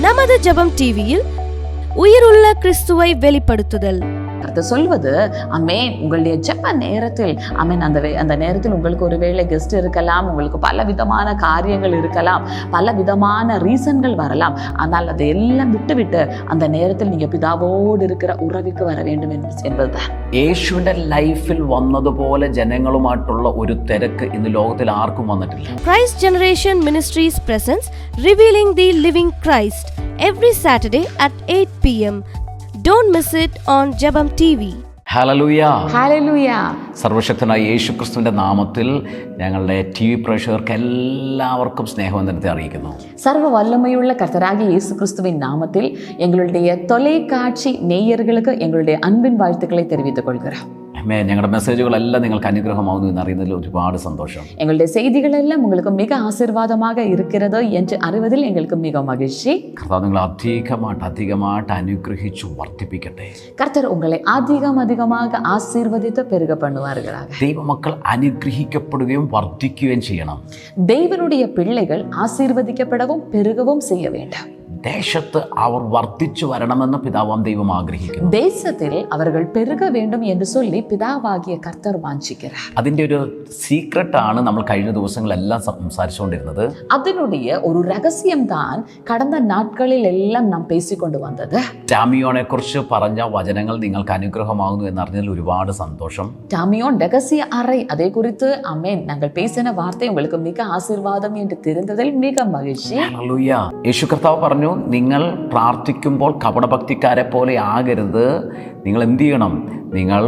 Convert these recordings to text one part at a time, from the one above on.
நமது ஜெபம் டிவியில் உயிருள்ள கிறிஸ்துவை வெளிப்படுத்துதல். கர்த்தர் சொல்வது, அமேன், உங்களுடைய ஜெப நேரத்தில் அமேன், அந்த நேரத்தில் உங்களுக்கு ஒருவேளை கெஸ்ட் இருக்கலாம், உங்களுக்கு பல விதமான காரியங்கள் இருக்கலாம், பல விதமான ரீசன்கள் வரலாம். ஆனால் அதை எல்லாம் விட்டு அந்த நேரத்தில் நீங்க பிதாவோடு இருக்கிற ഉറവിക്ക് വര வேண்டும் என்பதுதான். യേശുവിന്റെ ലൈഫിൽ വന്നതുപോലെ ജനങ്ങളുമായിട്ടുള്ള ഒരു തിരക്ക് ഇന്ന് ലോകത്തിൽ ആർക്കും വന്നിട്ടില്ല. Christ Generation Ministries presents Revealing the Living Christ every Saturday at 8 p.m. Don't miss it on Jebam TV. Hallelujah. Hallelujah. സർവശക്തനായ യേശു ക്രിസ്തുവിന്റെ നാമത്തിൽ ഞങ്ങളുടെ TV പ്രേക്ഷകർക്ക് എല്ലാവർക്കും സ്നേഹവന്ദനത്തെ അറിയിക്കുന്നു. சர்வ வல்லமையுள்ள கர்த்தராகிய இயேசு கிறிஸ்துவின் நாமத்தில் எங்களுடைய தொலைக்காட்சி நேயர்களுக்கு எங்களுடைய அன்பின் வாழ்த்துக்களை தெரிவித்துக் கொள்கிறோம். ഞങ്ങളുടെ മെസ്സേജുകളെല്ലാം നിങ്ങൾക്ക് അനുഗ്രഹമാവുന്നു എന്നറിയുന്നതിൽ ഒരുപാട് സന്തോഷം. எங்களுடைய செய்திகளெல்லாம் உங்களுக்கு மிக ஆசீர்வாதமாக இருக்கிறது என்று அறிவதில் எங்களுக்கு மிக மகிழ்ச்சி. കർത്താവ് നിങ്ങളെ അധികമായിട്ട് അനുഗ്രഹിച്ചു വർദ്ധിപ്പിക്കട്ടെ. கர்த்தர் உங்களை அதிகமாக ஆசீர்வதித்து பெருக பண்ணுவார்களாக. ദൈവമക്കൾ അനുഗ്രഹിക്കപ്പെടുകയും വർദ്ധിക്കുകയും ചെയ്യണം. தேவனுடைய பிள்ளைகள் ஆசீர்வதிக்கப்படவும் பெருகவும் செய்ய வேண்டும். ദേശത്ത് അവർ വർദ്ധിച്ചു വരണമെന്ന് പിതാവാം ദൈവം ആഗ്രഹിക്കുന്നു. ദേശത്തിൽ അവர்கள் பெருக வேண்டும் என்று சொல்லி பிதாவாகிய கர்த்தர் வாஞ்சிக்கிறார். അതിൻ്റെ ഒരു സീക്രട്ടാണ് നമ്മൾ കഴിഞ്ഞ ദിവസങ്ങളെല്ലാം സംസാരിച്ചുകൊണ്ടിരുന്നത്. അതിനുடைய ഒരു രഹസ്യം தான் கடந்த நாட்களில் எல்லாம் நாம் பேசிக்கொண்டு வந்தது. ടാമിയോനെ കുറിച്ച് പറഞ്ഞ വചനങ്ങൾ നിങ്ങൾക്ക് അനുഗ്രഹമാകുന്നു എന്നറിഞ്ഞതിൽ ഒരുപാട് സന്തോഷം. டாமியோன் ரகசிய அறை, அதை குறித்து அமேன் நாங்கள் பேசின வார்த்தை உங்களுக்கு மிக ஆசீர்வாதம் என்று தெரிந்ததில் மிக மகிழ்ச்சி. ഹല്ലേലൂയ. യേശു കർത്താവ് പറഞ്ഞു, നിങ്ങൾ പ്രാർത്ഥിക്കുമ്പോൾ കപടഭക്തിക്കാരെ പോലെ ആകരുത്. നിങ്ങൾ എന്ത് ചെയ്യണം? നിങ്ങൾ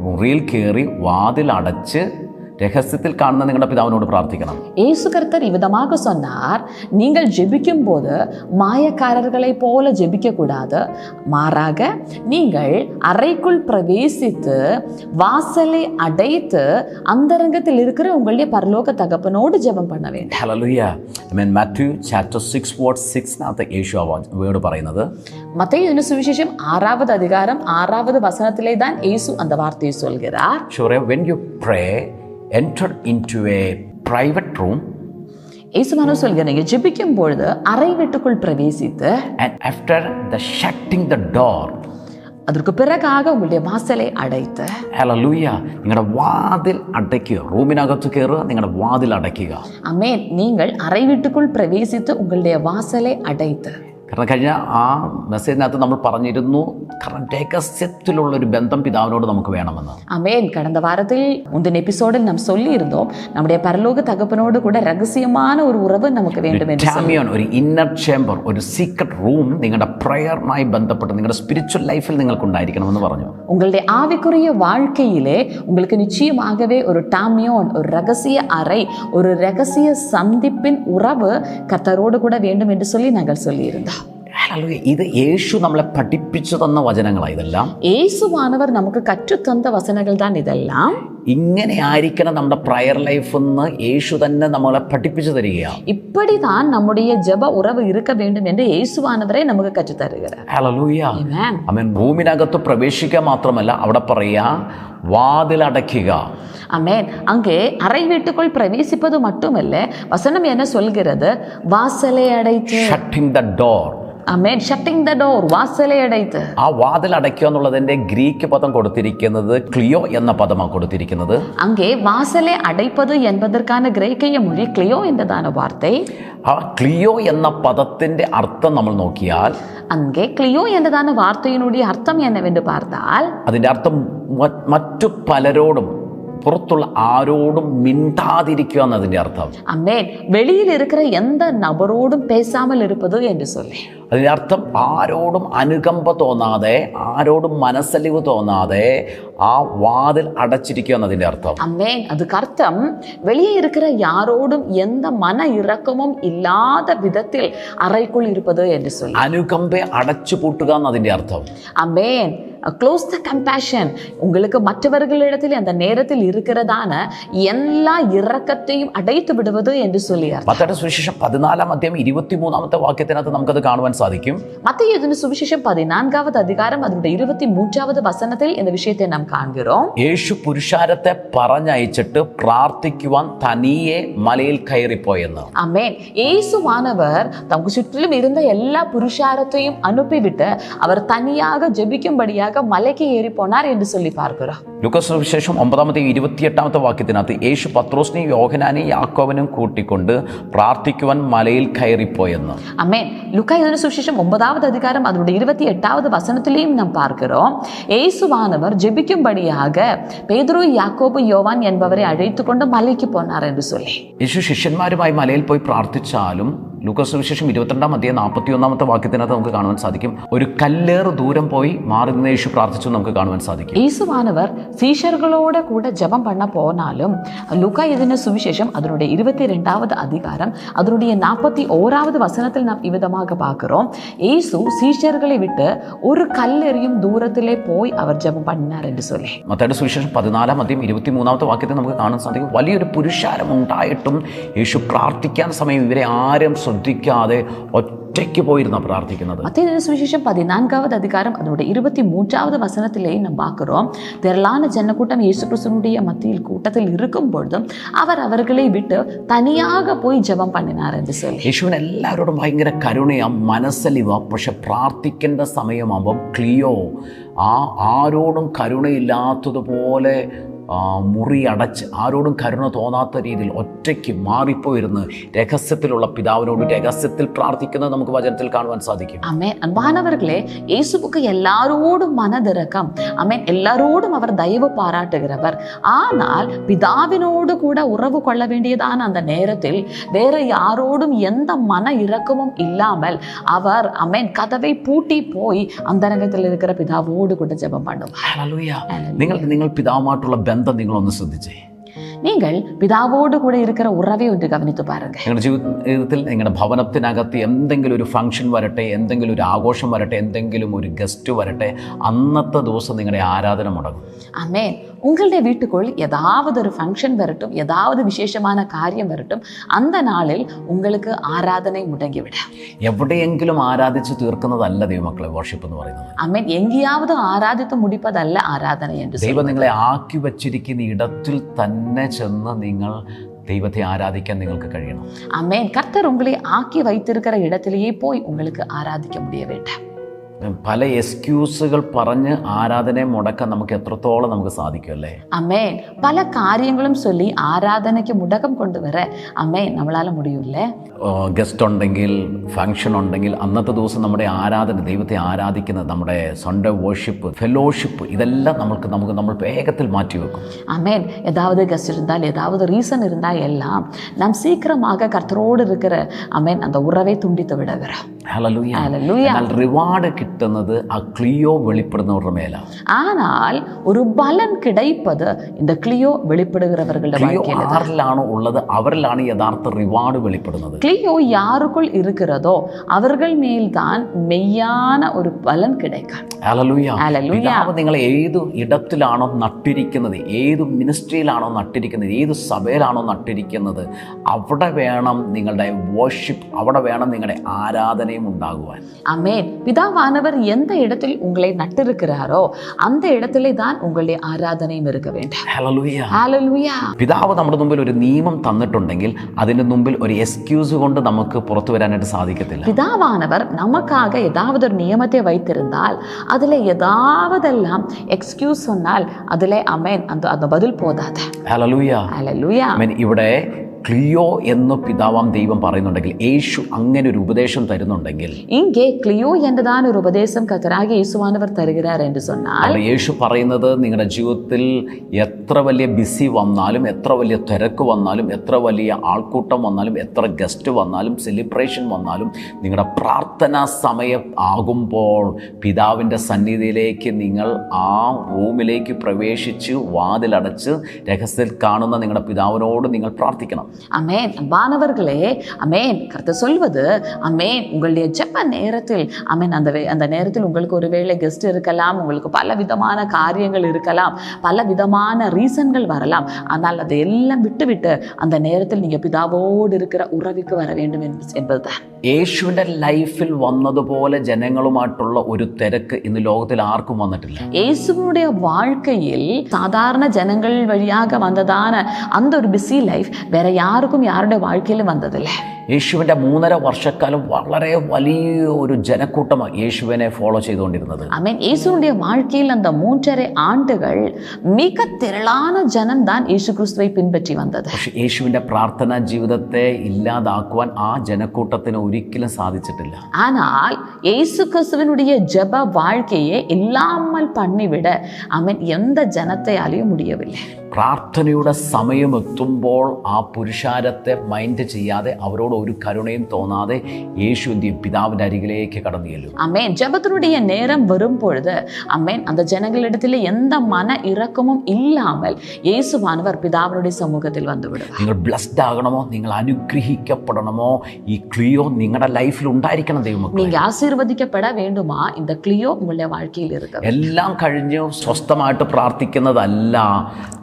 മുറിയിൽ കയറി വാതിൽ അടച്ച് രഹസ്യത്തിൽ കാണുന്ന നിങ്ങളുടെ പിതാവിനോട് പ്രാർത്ഥിക്കണം. இயேசு கர்த்தர் இவ்விதமாக சொன்னார், நீங்கள் ஜெபிக்கும் போது மாயக்காரர்களை போல ஜெபிக்க கூடாது, மாறாக நீங்கள் அறைக்குள் பிரவேசித்து வாசலை அடைத்து அந்தரங்கத்தில் இருக்கிற உங்களுடைய பரலோக தகப்பனோடு ஜெபம் பண்ண வேண்டும். ഹല്ലേലൂയ. ആമേൻ. മാത്യു ചാപ്റ്റർ 6 വേർഡ് 6 യേശു വേർഡ് പറയുന്നത്, மத்தேயு சுவிசேஷம் 6வது அதிகாரம் 6வது வசனத்திலே தான் இயேசு அந்த வார்த்தையை சொல்கிறார். Sure, when you pray, enter into a private room. இயேசுவானவர் சொல்கிறார், நீங்க ஜெபிக்கும் பொழுது அறை வீட்டுக்குள் பிரவேசித்து, and after the shutting the door, அதற்கு பிறகாக உங்களுடைய வாசலை அடைத்து. ഹല്ലേലൂയ. നിങ്ങളുടെ വാതിൽ അടയ്ക്കുക. റൂമിനകത്ത് കയറുക, നിങ്ങളുടെ വാതിൽ അടയ്ക്കുക. ஆமென். நீங்கள் அறை வீட்டுக்குள் பிரவேசித்து உங்களுடைய வாசலை அடைத்து. കാരണം കഴിഞ്ഞ ആ മെസ്സേജിനകത്ത് നമ്മൾ പറഞ്ഞിരുന്നു, കാരണം രഹസ്യത്തിലുള്ളൊരു ബന്ധം പിതാവിനോട് നമുക്ക് വേണമെന്ന്. ஆமென். கடந்த வாரத்தில் முந்தின எபிசோடில் நாம் சொல்லி இருந்தோம், நம்முடைய பரலோக தகப்பனோடு கூட ரகசியமான ஒரு உறவு നമുക്ക് வேண்டும் என்று சொல்லி. ഒരു ഇന്നർ ചേംബർ, ഒരു സീക്രട്ട് റൂം നിങ്ങളുടെ പ്രയറുമായി ബന്ധപ്പെട്ട് നിങ്ങളുടെ സ്പിരിച്വൽ ലൈഫിൽ നിങ്ങൾക്ക് ഉണ്ടായിരിക്കണമെന്ന് പറഞ്ഞു. உங்களுடைய ஆவிக்குரிய வாழ்க்கையிலே உங்களுக்கு நிச்சயமாகவே ஒரு டாமியோன், ஒரு ரகசிய அறை, ஒரு ரகசிய சந்திப்பின் உறவு கர்த்தரோடு கூட வேண்டும் என்று சொல்லி நாங்கள் சொல்லியிருந்தோம். ഇത് യേശു നമ്മളെ പഠിപ്പിച്ചു തന്ന വചനങ്ങളാണ് ഇതെല്ലാം. യേശുവാനவர் നമുക്ക് കற்றுത്തന്ന വചനങ്ങൾ தான் ഇതെല്ലാം. ഇങ്ങനെ ആയിരിക്കണം നമ്മുടെ പ്രയർ ലൈഫ് എന്ന് യേശു തന്നെ നമ്മളെ പഠിപ്പിച്ചു തരികയാണ്. இப்படிதான் நம்முடைய ஜெப உறவு இருக்க வேண்டும் என்று இயேசுவானவரே നമുക്ക് കற்றுத் തരുகிறார். ഹല്ലേലൂയ. ആമേൻ. ആമേൻ. റൂമിനകത്ത് പ്രവേശിക്കുക മാത്രമല്ല, അവിടെ പറയുക വാതിലടയ്ക്കുക. ஆமென். அங்கே அறை வீட்டுக்குள் பிரவேசிப்பது மட்டுமல்ல, வசனம் என்ன சொல்கிறது? வாசலை அடைத்து. Shooting the door. Amen. Shutting the door, வாசலை அடைத்து. ആ വാതിൽ അടയ്ക്കുക എന്നുള്ളതിന്റെ ഗ്രീക്ക് പദം കൊടുത്തിരിക്കുന്നത് ക്ലിയോ എന്ന പദമാണ് കൊടുത്തിരിക്കുന്നത്. அங்கே வாசலை அடைப்பது என்பதற்கான கிரேக்கிய மொழி கிளியோ என்றதான வார்த்தை. ആ ക്ലിയോ എന്ന പദത്തിന്റെ അർത്ഥം നമ്മൾ നോക്കിയാൽ, அங்கே கிளியோ என்றதான வார்த்தையினுடைய அர்த்தம் என்னவென்று பார்த்தால், അതിന്റെ അർത്ഥം മറ്റു പലരോടും പുറത്തുള്ള ആരോടും മിണ്ടാതിരിക്കുക എന്നതിന്റെ അർത്ഥം. ஆமென். வெளியில் இருக்கிற எந்த நபரோடும் பேசாமல் இருப்பது என்று சொல்லி. അതിൻ്റെ അർത്ഥം ആരോടും അനുകമ്പ തോന്നാതെ, ആരോടും മനസ്സലിവ് തോന്നാതെ ആ വാതിൽ അടച്ചിരിക്കുക എന്നതിൻ്റെ അർത്ഥം. ஆமென். அதுக்கு அர்த்தம், வெளியே இருக்கிற யாரோடும் எந்த மன இரக்கமும் இல்லாத விதத்தில் அறைக்குள் இருப்பது என்று சொல்லி. അനുകമ്പയെ അടച്ചു പൂട്ടുക എന്നതിൻ്റെ അർത്ഥം. ஆமென். Close the compassion. உங்களுக்கு மற்றவர்களிடத்தில் அந்த நேரத்தில் இருக்கிறதான எல்லா இரக்கத்தையும் அடைத்து விடுவது என்று சொல்லியார். മത്തായിയുടെ സുവിശേഷം 14-ാം അധ്യായം 23-ാമത്തെ വാക്യത്തിനകത്ത് നമുക്കത് കാണുവാൻ സാധിക്കും. மத்தேயு எழுதின சுவிசேஷம் 14வது அதிகாரம் அதனுடைய 23வது வசனத்தில் இந்த விஷயத்தை நாம் காண்கிறோம். യേശു പുരുഷാരത്തെ പറഞ്ഞയച്ചിട്ട് പ്രാർത്ഥിക്കുവാൻ തനിയെ മലയിൽ കയറിപ്പോയെന്ന്. ஆமென். இயேசுவானவர் தமக்கு சுற்றிலும் இருந்த எல்லா புருஷாரத்தையும் அனுப்பிவிட்டு அவர் தனியாக ஜெபிக்கும்படியாக மலைக்கு ஏறி போனார் என்று சொல்லி பார்க்கிறோம். ലൂക്കോസ് സുവിശേഷം 9-ാമത്തെ 28-ാമത്തെ വാക്യത്തിനകത്ത് യേശു പത്രോസിനെയും യോഹന്നാനെയും യാക്കോബിനെയും കൂട്ടിക്കൊണ്ട് പ്രാർത്ഥിക്കുവാൻ മലയിൽ കയറിപ്പോയെന്ന്. ஆமென். லூக்கா எழுதின சுவிசேஷம் 9வது அதிகாரம் அதனுடைய 28வது வசனத்திலேயும் நாம் பார்க்கிறோம். இயேசுவானவர் ஜெபிக்கும்படியாக பேதுரு, யாக்கோபு, யோவான் என்பவரை அழைத்து கொண்டு மலைக்கு போனார் என்று சொல்லி. യേശു ശിഷ്യന്മാരുമായി മലയിൽ പോയി പ്രാർത്ഥിച്ചാലും ലൂക്കോസ് സുവിശേഷം 22-ാം അധ്യായം 41-ാമത്തെ വാക്യത്തിനകത്ത് നമുക്ക് കാണുവാൻ സാധിക്കും, ഒരു കല്ലേറ് ദൂരം പോയി മാറി നിന്ന് യേശു പ്രാർത്ഥിച്ചു നമുക്ക് കാണുവാൻ സാധിക്കും. இயேசுவானவர் சீஷர்களோட கூட ஜெபம் பண்ண போனாலும் லூக்கா எழுதின சுவிசேஷம் அதனுடைய 22வது அதிகாரம் அதனுடைய 41வது வசனத்தில் நாம் இவ்விதமாக பார்க்கிறோம். இயேசு சீஷர்களை விட்டு ஒரு கல்லெறியும் தூரத்திலே போய் அவர் ஜெபம் பண்ணினார் என்று சொல்லி. മത്തായിയുടെ സുവിശേഷം 14-ാം അധ്യായം 23-ാമത്തെ വാക്യത്തിൽ നമുക്ക് കാണാൻ സാധിക്കും, വലിയൊരു പുരുഷാരം ഉണ്ടായിട്ടും യേശു പ്രാർത്ഥിക്കാൻ സമയം ഇവരെ ആരും ശ്രദ്ധിക്കാതെ ഒറ്റയ്ക്ക് പോയിരുന്ന പ്രാർത്ഥിക്കുന്നത്. மத்தேயு சுவிசேஷம் 14வது அதிகாரம் அதனுடைய 23வது வசனத்திலே நாம் பார்க்கிறோம், திரளான ஜனக்கூட்டம் இயேசு கிறிஸ்துவினுடைய மத்தியில் கூட்டத்தில் இருக்கும் பொழுதும் அவர் அவர்களை விட்டு தனியாக போய் ஜெபம் பண்ணினார் என்று சொல்லி. യേശുവിന് എല്ലാവരോടും ഭയങ്കര കരുണയാ, മനസ്സലിവ. പക്ഷെ പ്രാർത്ഥിക്കേണ്ട സമയമാകുമ്പം ക്ലിയോ ആരോടും കരുണയില്ലാത്തതുപോലെ മുറി അടച്ച് ആരോടും കരുണ തോന്നാത്ത രീതിയിൽ ഒറ്റയ്ക്ക് മാറിപ്പോയിരുന്ന് രഹസ്യത്തിലുള്ള പിതാവിനോട് രഹസ്യത്തിൽ പ്രാർത്ഥിക്കുന്നത് നമുക്ക് വചനത്തിൽ കാണുവാൻ സാധിക്കും. ആമേൻ. அன்பானவர்களே, இயேசுவுக்கு எல்லாரோடும் மனதிரக்கம். ஆமென். எல்லாரோடும் அவர் தயவு பாராட்டுகிறவர். ஆனால் பிதாவினோடு கூட உறவு கொள்ள வேண்டியதான அந்த நேரத்தில் வேற யாரோடும் எந்த மன இரக்கமும் இல்லாமல் அவர் ஆமென் கதவை பூட்டி போய் അന്തരംഗത്തിൽ இருக்கிற പിതാവോട് கூட ஜெபம் பண்ணுவார். നിങ്ങൾ പിതാവുമായിട്ടുള്ള ബന്ധം നിങ്ങളൊന്ന് ശ്രദ്ധിച്ചേ. நீங்கள் பிதாவோடு கூட இருக்கிற உறவை ஒன்று கவனித்து பாருங்க. നിങ്ങളുടെ ജീവിതത്തിൽ നിങ്ങളുടെ ഭവനത്തിനകത്ത് എന്തെങ്കിലും ഒരു ഫംഗ്ഷൻ വരട്ടെ, എന്തെങ്കിലും ഒരു ആഘോഷം വരട്ടെ, എന്തെങ്കിലും ഒരു ഗസ്റ്റ് വരട്ടെ, അന്നത്തെ ദിവസം നിങ്ങളുടെ ആരാധന മുടങ്ങും. ஆமென். உங்களுடைய வீட்டுக்குள் ஏதாவது ஒரு ஃபங்க்ஷன் வரட்டும், ஏதாவது விசேஷமான காரியம் வரட்டும், அந்த நாளில் உங்களுக்கு ஆராதனை முடங்கிவிடும். എവിടെയെങ്കിലും ആരാധിച്ച് തീർക്കുന്നതല്ല ദൈവമക്കളെ വർഷിപ്പ് എന്ന് പറയുന്നത്. ആമേൻ. എങ്കിയാவது ആരാധിத்து முடிப்பதல்ல ആരാധന என்று ദൈവം നിങ്ങളെ ആക്കി വച്ചിരിക്കുന്ന ഇടത്തിൽ തന്നെ ചെന്ന് നിങ്ങൾ ദൈവത്തെ ആരാധിക്കാൻ നിങ്ങൾക്ക് കഴിയണം. ആമേൻ. கர்த்தர் உங்களை ஆக்கி வைத்திருக்கிற இடத்திலேயே போய் உங்களுக்கு ஆராதிக்க முடிய வேண்டும். പല എക്സ്ക്യൂസുകൾ പറഞ്ഞ് ആരാധനയെ മുടക്കാൻ നമുക്ക് എത്രത്തോളം നമുക്ക് സാധിക്കും അല്ലേ? ആമേൻ. പല കാര്യങ്ങളും ചൊല്ലി ആരാധനയ്ക്ക് മുടക്കം കൊണ്ടുവര ആമേൻ നമ്മളാൽ முடியும்ല്ലേ? ഗസ്റ്റ് ഉണ്ടെങ്കിൽ, ഫംഗ്ഷൻ ഉണ്ടെങ്കിൽ, അന്നത്തെ ദിവസം നമ്മുടെ ആരാധന, ദൈവത്തെ ആരാധിക്കുന്നത്, നമ്മുടെ സൺഡേ വർഷിപ്പ്, ഫെലോഷിപ്പ്, ഇതെല്ലാം നമ്മൾ വേഗത്തിൽ മാറ്റിവെക്കും. ஆமேன். ஏதாவது கெஸ்ட் இருந்தால், ஏதாவது ரீசன் இருந்தால் எல்லாம் நாம் சீக்கிரமாக கர்த்தரோடு இருக்கிற ஆமேன் அந்த உறவை துண்டித்து விடுகிறோம். ഹല്ലേലൂയ. എന്നാൽ റിവാർഡ് കിട്ടുന്നത് ആ ക്ലിയോ വെളിപ്പെടുന്നവരുടെ മേലാണ്. ஆனால் ஒரு பலன் கிடைப்பது இந்த கிளியோ வெளிப்படுகிறவர்களுடைய வாழ்க்கையில தான். ആരിലാണോ ഉള്ളത് അവരിലാണ് യഥാർത്ഥ റിവാർഡ് വെളിപ്പെടുന്നത്. கிளியோ யாருக்குள் இருக்கிறதோ அவர்கள் மேல்தான் மெய்யான ஒரு பலன் கிடைக்கும். ഹല്ലേലൂയ. പിതാവ് നിങ്ങളെ ഏത് ഇടത്തിലാണോ നട്ടിരിക്കുന്നത്, ഏത് മിനിസ്ട്രിയിലാണോ നട്ടിരിക്കുന്നത്, ഏത് സഭയിലാണോ നട്ടിരിക്കുന്നത്, അവിടെ വേണം നിങ്ങളുടെ വർഷിപ്പ്, അവിടെ വേണം നിങ്ങളുടെ ആരാധനയും ഉണ്ടാകുവാൻ. ആമേൻ. பிதாவானவர் எந்த இடத்தில் உங்களை நட்டிருக்கிறாரோ அந்த இடத்திலே தான் உங்களுடைய ஆராதனையும் இருக்க வேண்டும். ഹല്ലേലൂയ. ഹല്ലേലൂയ. പിതാവ് നമ്മുടെ മുമ്പിൽ ഒരു നിയമം തന്നിട്ടുണ്ടെങ്കിൽ അതിന്റെ മുമ്പിൽ ഒരു എക്സ്ക്യൂസ് കൊണ്ട് നമുക്ക് പുറത്തു വരാനായിട്ട് സാധിക്കത്തില്ല. பிதாவானவர் நமக்காக ஏதாவது ஒரு நியமத்தை வைத்திருந்தால் அதில் ஏதாவதெல்லாம் எக்ஸ்கியூஸ் சொன்னால் அதில் ஆமென் அந்த பதில் போதாது. ഹല്ലേലൂയ. ഹല്ലേലൂയ. ആമേൻ. ഇവിടെ ക്ലിയോ എന്ന് പിതാവാം ദൈവം പറയുന്നുണ്ടെങ്കിൽ, യേശു അങ്ങനെ ഒരു ഉപദേശം തരുന്നുണ്ടെങ്കിൽ, இங்கே கிளியோ என்றதான ஒரு உபதேசம் கர்த்தராகிய இயேசுவானவர் தருகிறார் என்று சொன்னால், യേശു പറയുന്നത് നിങ്ങളുടെ ജീവിതത്തിൽ എത്ര വലിയ ബിസി വന്നാലും, എത്ര വലിയ തിരക്ക് വന്നാലും, എത്ര വലിയ ആൾക്കൂട്ടം വന്നാലും, എത്ര ഗസ്റ്റ് വന്നാലും, സെലിബ്രേഷൻ വന്നാലും, നിങ്ങളുടെ പ്രാർത്ഥനാ സമയം ആകുമ്പോൾ പിതാവിൻ്റെ സന്നിധിയിലേക്ക് നിങ്ങൾ ആ റൂമിലേക്ക് പ്രവേശിച്ച് വാതിലടച്ച് രഹസ്യത്തിൽ കാണുന്ന നിങ്ങളുടെ പിതാവിനോട് നിങ്ങൾ പ്രാർത്ഥിക്കണം. அமேன். அன்பானவர்களே, அமேன். கர்த்தர் சொல்வது, அமேன், உங்களுடைய ஜெப நேரத்தில், அமேன், அந்த நேரத்தில் உங்களுக்கு ஒருவேளை கெஸ்ட் இருக்கலாம், உங்களுக்கு பல விதமான காரியங்கள் இருக்கலாம், பல விதமான ரீசன்கள் வரலாம். ஆனால் அதை எல்லாம் விட்டுவிட்டு அந்த நேரத்தில் நீங்க பிதாவோடு இருக்கிற உறவுக்கு வர வேண்டும் என்பதுதான். യേശുവിൻ്റെ ലൈഫിൽ വന്നതുപോലെ ജനങ്ങളുമായിട്ടുള്ള ഒരു തിരക്ക് ഇന്ന് ലോകത്തിൽ ആർക്കും വന്നിട്ടില്ല. യേശുവിനുடைய வாழ்க்கையில் சாதாரண ஜனங்கள் வழியாக வந்ததான அந்த ஒரு பிஸி லைஃப் வேற யாருக்கும் யாருடைய வாழ்க்கையிலும் வந்ததில்லை. യേശുവിൻ്റെ 3.5 വർഷക്കാലം വളരെ വലിയ ഒരു ജനക്കൂട്ടമാണ് യേശുവിനെ ഫോളോ ചെയ്തുകൊണ്ടിരുന്നത്. ആമേൻ. യേശുവിന്റെ வாழ்க்கையில் அந்த 3.5 ஆண்டுகள் மிக திரளான ஜனம் தான் இயேசு கிறிஸ்துவை பின்பற்றி வந்தது. പക്ഷേ യേശുവിൻ്റെ പ്രാർത്ഥനാ ജീവിതത്തെ ഇല്ലാതാക്കുവാൻ ആ ജനക്കൂട്ടത്തിന് ഒരിക്കലും സാധിച്ചിട്ടില്ല. ஆனால் இயேசு கிறிஸ்துவினுடைய ஜெப வாழ்க்கையை இல்லாமல் பண்ணிவிட ஆமென் எந்த ஜனத்தையாலையும் முடியவில்லை. പ്രാർത്ഥനയുടെ സമയമെത്തുമ്പോൾ ആ പുരുഷാരത്തെ മൈൻഡ് ചെയ്യാതെ അവരോട് ഒരു കരുണയും തോന്നാതെ യേശുവിൻ്റെ പിതാവിൻ്റെ അരികിലേക്ക് കടന്നു ചെല്ലും. ആമേൻ. ജപത്തിനുடைய நேரம் வரும் பொழுது ஆமென் அந்த ஜனங்களிடத்தில் எந்த மன இரக்கமும் இல்லாமல் இயேசுவானவர் பிதாவினுடைய சமூகத்தில் வந்து விடுவார். നിങ്ങൾ ബ്ലെസ്ഡ് ആകണമോ, നിങ്ങൾ അനുഗ്രഹിക്കപ്പെടണമോ, ഈ ക്ലിയോ നിങ്ങളുടെ ലൈഫിൽ ഉണ്ടായിരിക്കണം. ദൈവമക്കളെ, நீங்க ஆசீர்வதிக்கப்பட வேண்டுமா, இந்த கிளியோ உங்களுடைய வாழ்க்கையில் இருக்க. എല്ലാം കഴിഞ്ഞ് സ്വസ്ഥമായിട്ട് പ്രാർത്ഥിക്കുന്നതല്ല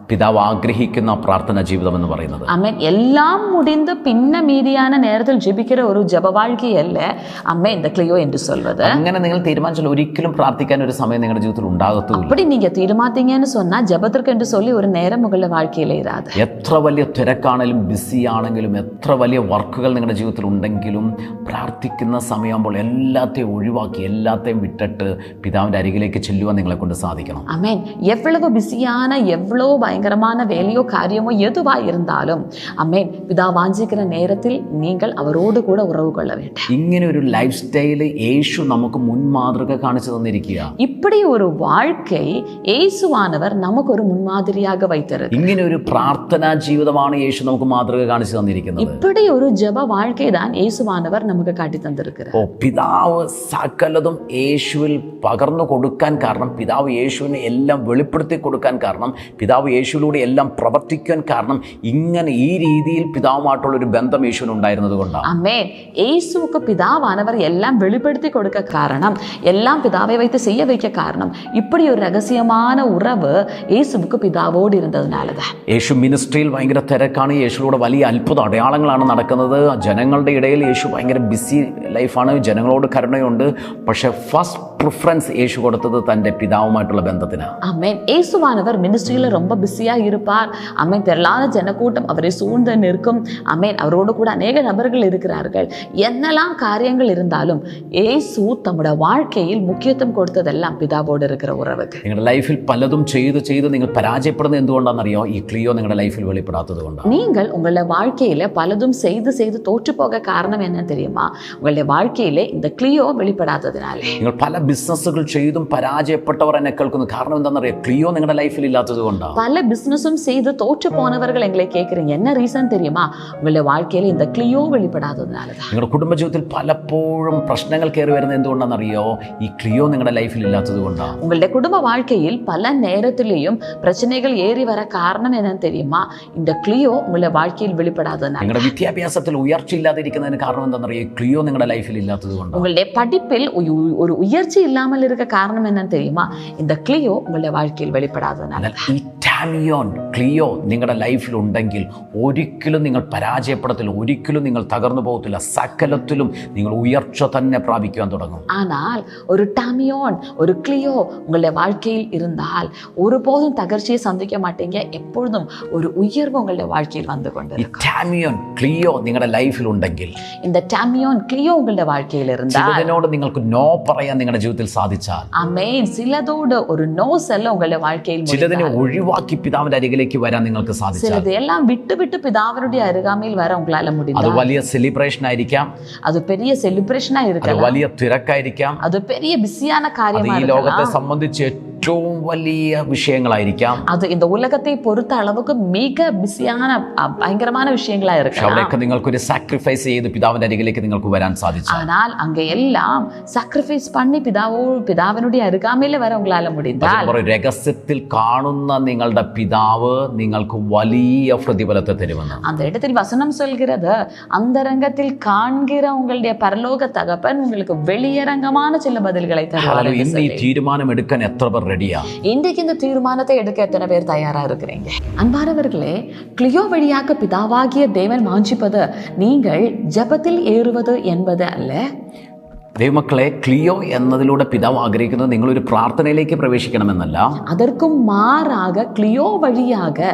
പിതാവ് ആഗ്രഹിക്കുന്ന പ്രാർത്ഥന ജീവിതം എന്ന് പറയുന്നത്. ആമേൻ. എല്ലാം മുടിந்து പിന്ന மீதியான நேரத்தில் ஜெபிக்கிற ஒரு ஜெப வாழ்க்கையல்ல ஆமென் இந்த கிளியோ என்று சொல்வது. അങ്ങനെ നിങ്ങൾ തീരുമാനിച്ചാൽ ഒരിക്കലും പ്രാർത്ഥിക്കാൻ ഒരു സമയം നിങ്ങളുടെ ജീവിതത്തിൽ ഉണ്ടാകത്തുമില്ല. அப்படி நீங்க தீர்மானித்தீங்கன்னு சொன்னா ஜெபத்திற்கு என்று சொல்லி ஒரு நேரம் உங்களுடைய வாழ்க்கையில இராது. എത്ര വലിയ തിരക്കാണെങ്കിലും ബിസി ആണെങ്കിലും എത്ര വലിയ വർക്കുകൾ നിങ്ങളുടെ ജീവിതത്തിൽ ഉണ്ടെങ്കിലും പ്രാർത്ഥിക്കുന്ന സമയമാകുമ്പോൾ എല്ലാത്തെയും ഒഴിവാക്കി എല്ലാത്തെയും വിട്ടിട്ട് പിതാവിൻ്റെ അരികിലേക്ക് ചെല്ലുവാൻ നിങ്ങളെ കൊണ്ട് സാധിക്കണം. ஆமென். எவ்வளவு பிஸியான எவ்வளவு பயங்கரமான வேலையோ காரியமோ எதுவா இருந்தாலும் ஆமென் பிதா வாஞ்சிக்கிற நேரத்தில் நீங்கள் அவரோடு கூட உறவு கொள்ள வேண்டும். ഇങ്ങനെ ഒരു ലൈഫ് സ്റ്റൈല് യേശു നമുക്ക് മുൻമാതൃക കാണിച്ചു തന്നിരിക്കുക. இப்படி ஒரு வாழ்க்கை இயேசுவானவர் நமக்கு ஒரு முன்மாதிரியாக வைத்திருக்கிறார். ഇങ്ങനെ ഒരു പ്രാർത്ഥനാ ജീവിതമാണ് യേശു നമുക്ക് മാതൃക കാണിച്ചു തന്നിരിക്കുന്നത്. இப்படி ஒரு ஜெப வாழ்க்கை தான் இயேசுவானவர் நமக்கு காட்டி தந்திருக்கிறார். പിതാവ് സകലതും യേശുവിൽ പകർന്നു കൊടുക്കാൻ കാരണം, പിതാവ് യേശുവിനെ എല്ലാം വെളിപ്പെടുത്തി കൊടുക്കാൻ കാരണം, പിതാവ് യേശുവിലൂടെ എല്ലാം പ്രവർത്തിക്കാൻ കാരണം, ഇങ്ങനെ ഈ രീതിയിൽ പിതാവുമായിട്ടുള്ള ഒരു ബന്ധം യേശുവിന് ഉണ്ടായിരുന്നത് കൊണ്ടാണ്. ஆமென். இயேசுவுக்கு பிதாவானவர் எல்லாம் வெளிப்படுத்தி கொடுக்க காரணம், எல்லாம் பிதாவை வைத்து செய்ய வைக்க காரணம், இப்படி ஒரு ரகசியமான உறவு இயேசுவுக்கு பிதாவோடு இருந்ததுனாலதான். യേശു മിനിസ്ട്രിയിൽ ഭയങ്കര തിരക്കാണ്. യേശുവിലൂടെ വലിയ അത്ഭുത അടയാളങ്ങളാണ് നടക്കുന്നത്. ജനങ്ങളുടെ ഇടയിൽ യേശു ഭയങ്കര ബിസി ലൈഫാണ്. ജനങ്ങളോട് കരുണയുണ്ട്. പക്ഷേ ഫസ്റ്റ് പ്രിഫറൻസ് യേശു കൊടുത്തത് തൻ്റെ പിതാവുമായിട്ടുള്ള ബന്ധത്തിനാണ്. ஆமென். இயேசுவானவர் மினிஸ்ட்ரியில ரொம்ப பிஸியா இருப்பார். ஆமென். திரளான ஜனக்கூட்டம் அவரை சூழ்ந்து நிற்கும். ஆமென். அவரோடு கூட அநேக நபர்கள் இருக்கிறார்கள். என்னெல்லாம் காரியங்கள் இருந்தாலும் இயேசு தம்முடைய வாழ்க்கையில் முக்கியத்துவம் கொடுத்ததெல்லாம் பிதாவோடு இருக்கிற உறவுக்கு. നിങ്ങളുടെ ലൈഫിൽ പലതും ചെയ്ത് നിങ്ങൾ പരാജയപ്പെടുന്നത് എന്തുകൊണ്ടാണെന്നറിയോ? ഈ ക്ലിയോ നിങ്ങളുടെ ലൈഫിൽ വെളിപ്പെടാത്തത് കൊണ്ടാണ്. நீங்கள் உங்களுடைய வாழ்க்கையில பலதும் செய்து தோற்று போக காரணம் என்னன்னு தெரியுமா? உங்களுடைய வாழ்க்கையில இந்த கிளியோ வெளிப்படாததினாலே. നിങ്ങൾ പല ബിസിനസ്സുകൾ ചെയ്തും പരാജയപ്പെട്ടവർ എന്നെ കേൾക്കുന്നു. കാരണം എന്താണെന്നറിയോ? ക്ലിയോ നിങ്ങളുടെ ലൈഫിൽ ഇല്ലാത്തത് കൊണ്ടാണ്. பல பிசினஸும் செய்து தோற்று போனவர்கள் எங்களை கேட்குறீங்க. என்ன ரீசன் தெரியுமா? உங்களுடைய வாழ்க்கையில இந்த கிளியோ வெளிப்படாததுனாலதான். നിങ്ങളുടെ കുടുംബജീവിതത്തിൽ പലപ്പോഴും പ്രശ്നങ്ങൾ കയറി വരുന്നത് എന്തുകൊണ്ടാണെന്നറിയോ? ഈ ക്ലിയോ നിങ്ങളുടെ ലൈഫിൽ ഇല്ലാത്തത് കൊണ്ടാണ്. உங்களுடைய குடும்ப வாழ்க்கையில் பல நேரத்திலேயும் பிரச்சனைகள் ஏறி வர காரணம் என்னன்னு தெரியுமா? இந்த கிளியோ உங்களுடைய வாழ்க்கையில் வெளிப்படாததுனால. നിങ്ങളുടെ വിദ്യാഭ്യാസത്തിൽ ഉയർച്ച ഇല്ലാതിരിക്കുന്നതിന് കാരണം എന്താണെന്നറിയോ? ഈ ക്ലിയോ നിങ്ങളുടെ ലൈഫിൽ ഇല്ലാത്തത് കൊണ്ടാണ്. உங்களுடைய படிப்பில் ஒரு உயர்ச்சி இல்லாமல் இருக்க காரணம் என்னன்னு தெரியுமா? இந்த கிளியோ உங்களுடைய வாழ்க்கையில் வெளிப்படாததுனால. ഈ ടാമിയോൻ ക്ലിയോ നിങ്ങളുടെ ലൈഫിൽ ഉണ്ടെങ്കിൽ ഒരിക്കലും നിങ്ങൾ പരാജയപ്പെടത്തില്ല, ഒരിക്കലും നിങ്ങൾ തകർന്നു പോകത്തില്ല. സകലത്തിലും നിങ്ങൾ ഉയർച്ച തന്നെ പ്രാപിക്കുവാൻ തുടങ്ങും. ஆனால் ஒரு டாமியோன் ஒரு கிளியோ உங்களுடைய வாழ்க்கையில் இருந்தால் ஒருபோதும் தகர்ச்சியை சந்திக்க மாட்டீங்க. எப்பொழுதும் ஒரு உயர்வு உங்களுடைய வாழ்க்கையில் வந்து கொண்டு. ഈ ടാമിയോൻ ക്ലിയോ നിങ്ങളുടെ ലൈഫിൽ ഉണ്ടെങ്കിൽ, இந்த டாமியோன் கிளியோ உங்களுடைய வாழ்க்கையில் இருந்தால், ചിലതിനോട് നിങ്ങൾക്ക് നോ പറയാൻ നിങ്ങളുടെ ജീവിതത്തിൽ സാധിച്ചാൽ, ஆமென், சிலதோடு ஒரு நோ செல்ல உங்களுடைய வாழ்க்கையில், ചിലതിനെ ഒഴിവാക്കി പിതാവിന്റെ അരികിലേക്ക് വരാൻ നിങ്ങൾക്ക് സാധിച്ചാൽ, சிலது எல்லாம் விட்டு பிதாவினுடைய அருகாமையில் வர உங்களால അത് முடியும். വലിയ സെലിബ്രേഷൻ ആയിരിക്കാം, அது பெரிய செலிப்ரேஷனா അത് இருக்கலாம், വലിയ തിരക്കായിരിക്കാം, அது பெரிய பிஸியான അത് காரியமா ഈ ലോകത്തെ இருக்கலாம், സംബന്ധിച്ച് ഏറ്റവും വലിയ വിഷയങ്ങളായിരിക്കാം. அது இந்த உலகத்தை பொறுத்த அளவுக்கு மிக பிஸியான பயங்கரமான விஷயங்களா இருக்கு. അവിടെയൊക്കെ നിങ്ങൾക്കൊരു സാക്രിഫൈസ് ചെയ്ത് പിതാവിന്റെ അരികിലേക്ക് നിങ്ങൾക്ക് വരാൻ സാധിച്ചു. ஆனால் அங்க எல்லாம் சாக்ரிஃபைஸ் பண்ணி പിതാവിനുடைய അരുകാമയിൽ വരെ உங்களால முடிந்தால் രഹസ്യത്തിൽ കാണുന്ന നിങ്ങളുടെ പിതാവ് നിങ്ങൾക്ക് വലിയ പ്രതിഫലത്തെ തരുമെന്ന്. அந்த இடத்தில் வசனம் சொல்கிறது, அந்தரங்கத்தில் காண்கிற உங்களுடைய பரலோக தகப்பன் உங்களுக்கு வெளியரங்கமான சில பதில்களை தருவார். ഇന്ന് ഈ തീരുമാനം എടുക്കാൻ എത്ര പേർ റെഡിയാ? இன்றைக்கு இந்த தீர்மானத்தை எடுக்க எத்தனை பேர் தயாரா இருக்கிறீங்க? அன்பானவர்களே, கிளியோ வழியாக பிதாவாகிய தேவன் வாஞ்சிப்பது நீங்கள் ஜெபத்தில் ஏறுவது என்பது அல்ல. ദൈവമക്കളെ, ക്ലിയോ എന്നതിലൂടെ പിതാവ് ആഗ്രഹിക്കുന്നത് നിങ്ങളൊരു പ്രാർത്ഥനയിലേക്ക് പ്രവേശിക്കണമെന്നല്ല. அதற்கும் மாறாக கிளியோ வழியாக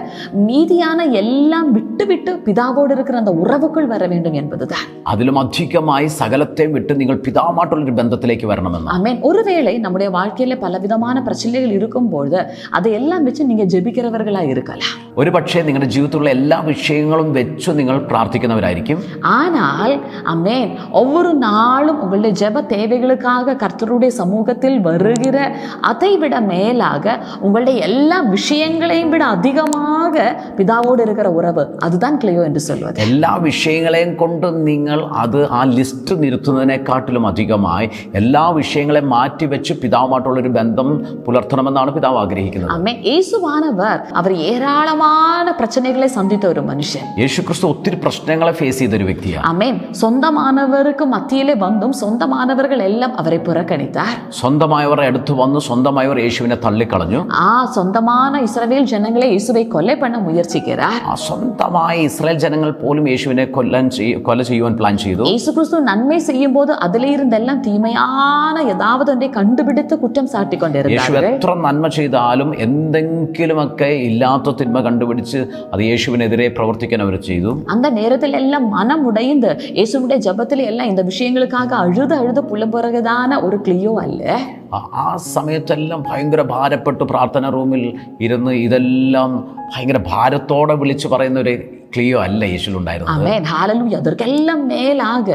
மீதியான எல்லாம் விட்டு பிதாவோடு இருக்கிற அந்த உறவுக்குள் வர வேண்டும் என்பதுதான். അതിലും അധികമായി സകലത്തെയും വിട്ട് നിങ്ങൾ പിതാവുമായിട്ടുള്ളൊരു ബന്ധത്തിലേക്ക് വരണമെന്ന്. ஆமென். ஒருவேளை நம்முடைய வாழ்க்கையில பலவிதமான பிரச்சனைகள் இருக்கும்போது அதையெல்லாம் வச்சு நீங்க ஜெபிக்கிறவர்களா இருக்கலாம். ഒരു പക്ഷേ നിങ്ങളുടെ ജീവിതത്തിലുള്ള എല്ലാ വിഷയങ്ങളും വെച്ച് നിങ്ങൾ പ്രാർത്ഥിക്കുന്നവരായിരിക്കും. ஆனால் ஆமென், ஒவ்வொரு நாளும் உங்களுடைய ஜெப தேவைகளுக்காக கர்த்தருடைய சமூகத்தில் வருகிற அதை விட மேலாக உங்களுடைய எல்லா விஷயங்களையும் விட அதிகமாக பிதாவோடு இருக்கிற உறவு, அதுதான் கிளியோ என்று சொல்வது. എല്ലാ വിഷയങ്ങളെയും കൊണ്ട് നിങ്ങൾ അത് ആ ലിസ്റ്റ് നിരത്തുന്നതിനെക്കാട്ടിലും അധികമായി എല്ലാ വിഷയങ്ങളെയും മാറ്റിവെച്ച് പിതാവുമായിട്ടുള്ളൊരു ബന്ധം പുലർത്തണമെന്നാണ് പിതാവ് ആഗ്രഹിക്കുന്നത്. ആമേൻ. യേശുവാനവർ അവർ ഏരാളமான பிரச்சனைகளை சந்தித்த ஒரு மனுஷன். യേശുക്രിസ്തു ഒത്തിരി പ്രശ്നങ്ങളെ ഫേസ് ചെയ്തൊരു വ്യക്തിയാണ്. ആമേൻ. സ്വന്തമാനവർക്ക് മധ്യയിലെ വന്നും സ്വന്തമാനവர்கள் എല്ലാം അവരെ പുറക്കണിത്താർ. സ്വന്തമായവരുടെ അടുത്ത് വന്നു സ്വന്തമായവർ യേശുവിനെ തള്ളിക്കളഞ്ഞു. ആ സ്വന്തமான இஸ்ரவேல் ஜனங்களை இயேசுவை கொலை பண்ண முயற்சிக்கிறார். ആ സ്വന്തമായ ഇസ്രായേൽ ജനങ്ങൾ പോലും യേശുവിനെ കൊല ചെയ്യുവാൻ പ്ലാൻ ചെയ്തു. இயேசு கிறிஸ்து நன்மை செய்யும் போது அதிலே இருந்தெல்லாம் தீமையான ஏதாவது ஒன்றை கண்டுபிடித்து குற்றம் சாட்டி യേശു கொண்டிருந்தார்கள். എത്ര നന്മ ചെയ്താലും എന്തെങ്കിലുമൊക്കെ ഇല്ലാത്ത തിന്മ കണ്ടുപിടിച്ച് അത് യേശുവിനെതിരെ പ്രവർത്തിക്കാൻ അവർ ചെയ്തു. அந்த நேரத்தில் எல்லாம் மனம் உடைந்து இயேசுவுடைய ஜெபத்தில் எல்லாம் இந்த விஷயங்களுக்காக அழுது புலம்புறதான ஒரு கிளியோ அல்ல. ആ സമയത്തെല്ലാം ഭയങ്കര ഭാരപ്പെട്ട് പ്രാർത്ഥന റൂമിൽ ഇരുന്ന് ഇതെല്ലാം ഭയങ്കര ഭാരത്തോടെ വിളിച്ചു പറയുന്ന ഒരു ക്ലിയോ അല്ല യേശുവിലുണ്ടായിരുന്നത്. ஆமென். ஹalleluya. அதற்கெல்லாம் மேலாக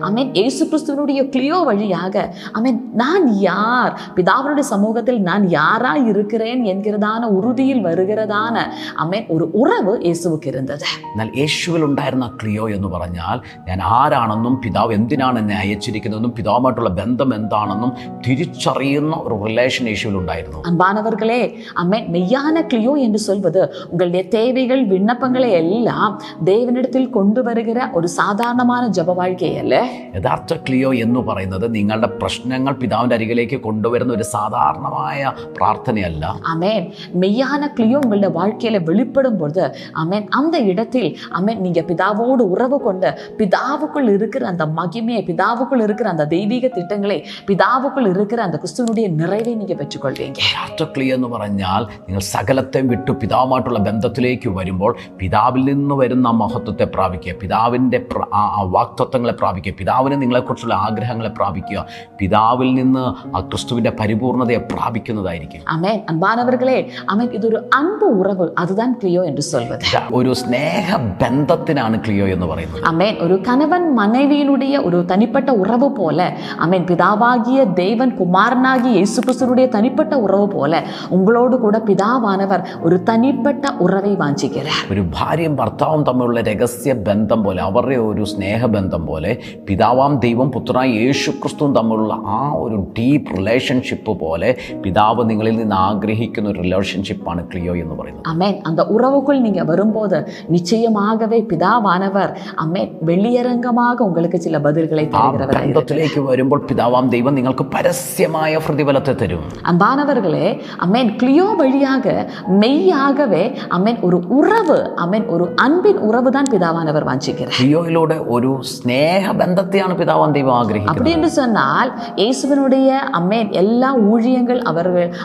ஆமென், இயேசு கிறிஸ்துவினுடைய கிளியோ வழியாக ஆமென், நான் யார், பிதாவினுடைய சமூகத்தில் நான் யாரா இருக்கிறேன் என்கிறதான உறுதியில் வருகிறதான ஆமென் ஒரு உறவு இயேசுவுக்கு இருந்தது. എന്നാൽ യേശുവിലുണ്ടായിരുന്ന ക്ലിയോ എന്ന് പറഞ്ഞാൽ ഞാൻ ആരാണെന്നും പിതാവ് എന്തിനാണ് എന്നെ അയച്ചിരിക്കുന്നതെന്നും പിതാവുമായിട്ടുള്ള ബന്ധം എന്താണെന്നും തിരിച്ചറിയുന്ന ഒരു റിലേഷൻ യേശുവിലുണ്ടായിരുന്നു. அன்பானவர்களே, ஆமென், மெய்யான கிளியோ என்று சொல்வது உங்களுடைய தேவைகள் விண்ணப்பங்களை எல்லாம் தேவனிடத்தில் கொண்டு வருகிற ஒரு சாதாரணமான ஜெப வாழ்க்கையல்ல. യഥാർത്ഥ ക്ലിയോ എന്ന് പറയുന്നത് നിങ്ങളുടെ പ്രശ്നങ്ങൾ പിതാവിൻ്റെ അരികിലേക്ക് കൊണ്ടുവരുന്ന ഒരു സാധാരണമായ പ്രാർത്ഥനയല്ല. ஆமென். மெய்யான கிளியோ உங்களுடைய வாழ்க்கையில வெளிப்படும் பொழுது ஆமென், அந்த இடத்தில் ஆமென் நீங்க பிதாவோடு உறவு கொண்டு பிதாவுக்குள் இருக்கிற அந்த மகிமையை, பிதாவுக்குள் இருக்கிற அந்த தெய்வீக திட்டங்களை, பிதாவுக்குள் இருக்கிற அந்த கிறிஸ்துவினுடைய நிறைவை நீங்க പെറ്റുകൊள்வீங்க. യഥാർത്ഥ ക്ലിയോ എന്ന് പറഞ്ഞാൽ നിങ്ങൾ സകലത്തെയും വിട്ടു പിതാവുമായിട്ടുള്ള ബന്ധത്തിലേക്ക് വരുമ്പോൾ പിതാവിൽ നിന്ന് വരുന്ന മഹത്വത്തെ പ്രാപിക്കുക, പിതാവിൻ്റെ ആ വാക്തത്വങ്ങളെ പ്രാപിക്കുക, പിതാവിന് നിങ്ങളെക്കുറിച്ചുള്ള ആഗ്രഹങ്ങളെ പ്രാപിക്കുക, പിതാവിൽ നിന്ന് ആ ക്രിസ്തുവിൻ്റെ പരിപൂർണതയെ പ്രാപിക്കുന്നതായിരിക്കും. ஆமென். அன்பானவர்களே, ஆமென், இது ஒரு அன்பு உறவு, அதுதான் கிளியோ என்று சொல்வது. ഒരു സ്നേഹ ബന്ധത്തിനാണ് ക്ലിയോ എന്ന് പറയുന്നത്. ஆமென். ஒரு கணவன் மனைவியினுடைய ஒரு தனிப்பட்ட உறவு போல ஆமென், பிதாவாகிய தேவன் குமாரனாகிய இயேசு கிறிஸ்துவினுடைய தனிப்பட்ட உறவு போல உங்களோடு கூட பிதாவானவர் ஒரு தனிப்பட்ட உறவை வாஞ்சிக்கிறார். ഒരു ഭാര്യയും ഭർത്താവും തമ്മിലുള്ള രഹസ്യ ബന്ധം പോലെ, അവരുടെ ഒരു സ്നേഹബന്ധം പോലെ പിതാവാം ദൈവം പുത്രനായ യേശു ക്രിസ്തുവും തമ്മിലുള്ള ആ ഒരു ഡീപ്പ് റിലേഷൻഷിപ്പ് പോലെ പിതാവ് നിങ്ങളിൽ നിന്ന് ആഗ്രഹിക്കുന്ന ഒരു റിലേഷൻഷിപ്പാണ് ക്ലിയോ എന്ന് പറയുന്നത്. ஆமென். அந்த உறவுக்குள் நீங்க வரும்போது நிச்சயமாகவே பிதாவானவர் ஆமென் வெளியரங்கமாக உங்களுக்கு சில பதில்களை தருகிறவராய் இருக்கிறார். ബന്ധത്തിലേക്ക് വരുമ്പോൾ പിതാവാം ദൈവം നിങ്ങൾക്ക് പരസ്യമായ പ്രതിഫലത്തെ തരും. அன்பானவர்களே, ஆமென், கிளியோ வழியாக மெய்யாகவே ஆமென் ஒரு உறவு, ஆமென் ஒரு அன்பின் உறவு தான் பிதாவானவர் வாஞ்சிக்கிறார். ക്ലിയോയിലൂടെ ഒരു സ്നേഹബന്ധത്തെയാണ് പിതാവാം ദൈവം ആഗ്രഹിക്കുന്നത്. அப்படி என்று சொன்னால் இயேசுவினுடைய ஆமென் எல்லா ஊழியங்கள்,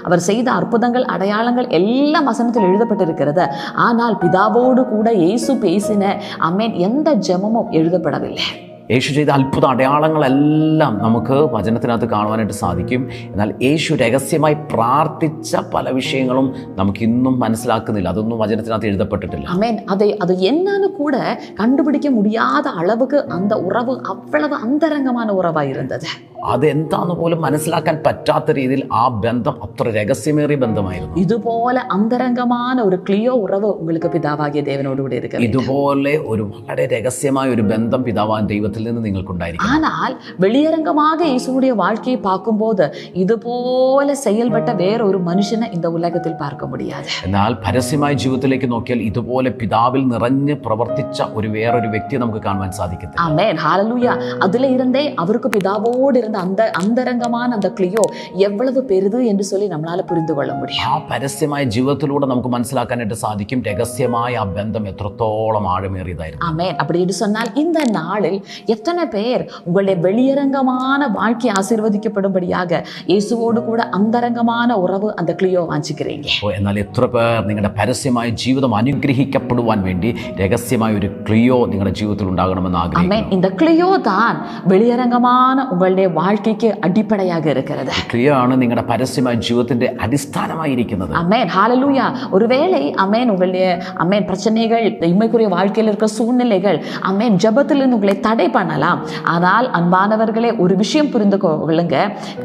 அவர் செய்த அற்புதங்கள், அடையாளங்கள் எல்லாம் வசனத்தில் எழுதப்பட்டிருக்கிறது. ஆனால் பிதாவோடு கூட இயேசு பேசின ஆமென் எந்த ஜெபமும் எழுதப்படவில்லை. യേശു ചെയ്ത അത്ഭുത അടയാളങ്ങളെല്ലാം നമുക്ക് വചനത്തിനകത്ത് കാണുവാനായിട്ട് സാധിക്കും. എന്നാൽ യേശു രഹസ്യമായി പ്രാർത്ഥിച്ച പല വിഷയങ്ങളും നമുക്ക് ഇന്നും മനസ്സിലാക്കുന്നില്ല. അതൊന്നും വചനത്തിനകത്ത് എഴുതപ്പെട്ടിട്ടില്ല. ஆமென். அது என்னன்னு கூட கண்டுபிடிக்க முடியாத அளவுக்கு அந்த உறவு அவ்வளவு அந்தரங்கமான உறவாக இருந்தது. അതെന്താന്ന് പോലും മനസ്സിലാക്കാൻ പറ്റാത്ത രീതിയിൽ ആ ബന്ധം അത്ര രഹസ്യമേറിയ ബന്ധമായിരുന്നു. ഇതുപോലെ അന്തരംഗமான ഒരു ക്ലിയോ ഉറവ് உங்களுக்கு പിതാവാകിയ ദേവനോട് കൂടെ ഇരിക്കുന്നു. ഇതുപോലെ ഒരു വളരെ രഹസ്യമായ ഒരു ബന്ധം പിതാവാൻ ദൈവത്തിൽ നിന്ന് നിങ്ങൾക്കുണ്ടായിരിക്കും. ஆனால் வெளியரங்கமாக இயேசுவுடைய வாழ்க்கையை பார்க்கும்போது ഇതുപോലെ செயல்பட்ட வேற ஒரு மனுஷனை இந்த உலகத்தில் பார்க்க முடியாது. എന്നാൽ പരസ്യമായ ജീവിതത്തിലേക്ക് നോക്കിയാൽ ഇതുപോലെ പിതാവിൽ നിറഞ്ഞ് പ്രവർത്തിച്ച ഒരു വേറൊരു വ്യക്തിയെ നമുക്ക് കാണുവാൻ സാധിക്കത്തില്ല. ആമേൻ, ഹല്ലേലൂയ. അതിലെ ഇരുந்தே அவருக்கு பிதாவோடு இருந்த அந்த அந்தரங்கமான அந்த கிளியோ எவ்வளவு பெரிது என்று சொல்லி நம்மளால புரிந்து கொள்ள முடியும். ആ പരസ്യമായ ജീവിതത്തിലൂടെ നമുക്ക് മനസ്സിലാക്കാനായിട്ട് സാധിക്കും രഹസ്യമായ ആ ബന്ധം എത്രത്തോളം ആഴമേറിയതായിരുന്നു. ஆமேன். அப்படி என்று சொன்னால் இந்த நாளில் எத்தனை பேர் உங்களுடைய வெளியரங்கமான வாழ்க்கை ஆசீர்வதிக்கப்படும்படியாக இயேசுவோடு கூட அந்தரங்கமான உறவு அந்த கிளியோ வாஞ்சிக்கிறீங்க? എന്നാൽ എത്ര പേർ നിങ്ങളുടെ പരസ്യമായ ജീവിതം അനുഗ്രഹിക്കപ്പെടുവാൻ വേണ്ടി രഹസ്യമായ ഒരു ക്ലിയോ നിങ്ങളുടെ ജീവിതത്തിൽ ഉണ്ടാകണമെന്ന് ആഗ്രഹിക്കുന്നു. இந்த கிளியோ தான் வெளியரங்கமான உங்களுடைய வாழ்க்கைக்கு அடிப்படையாக இருக்கிறது. ക്ലിയോ ആണ് നിങ്ങളുടെ പരസ്യമായ ജീവിതത്തിന്റെ അടിസ്ഥാനമായിരിക്കുന്നത്. ஆமென், ஹல்லேலூயா. ஒருவேளை ஆமென் உங்களுடைய ஆமென் பிரச்சனைகள், இம்மைக்குரிய வாழ்க்கையில் இருக்கிற சூழ்நிலைகள் ஆமென் ஜெபத்திலிருந்து உங்களை தடை பண்ணலாம். ஆனால் அன்பானவர்களே, ஒரு விஷயம் புரிந்து கொள்ளுங்க,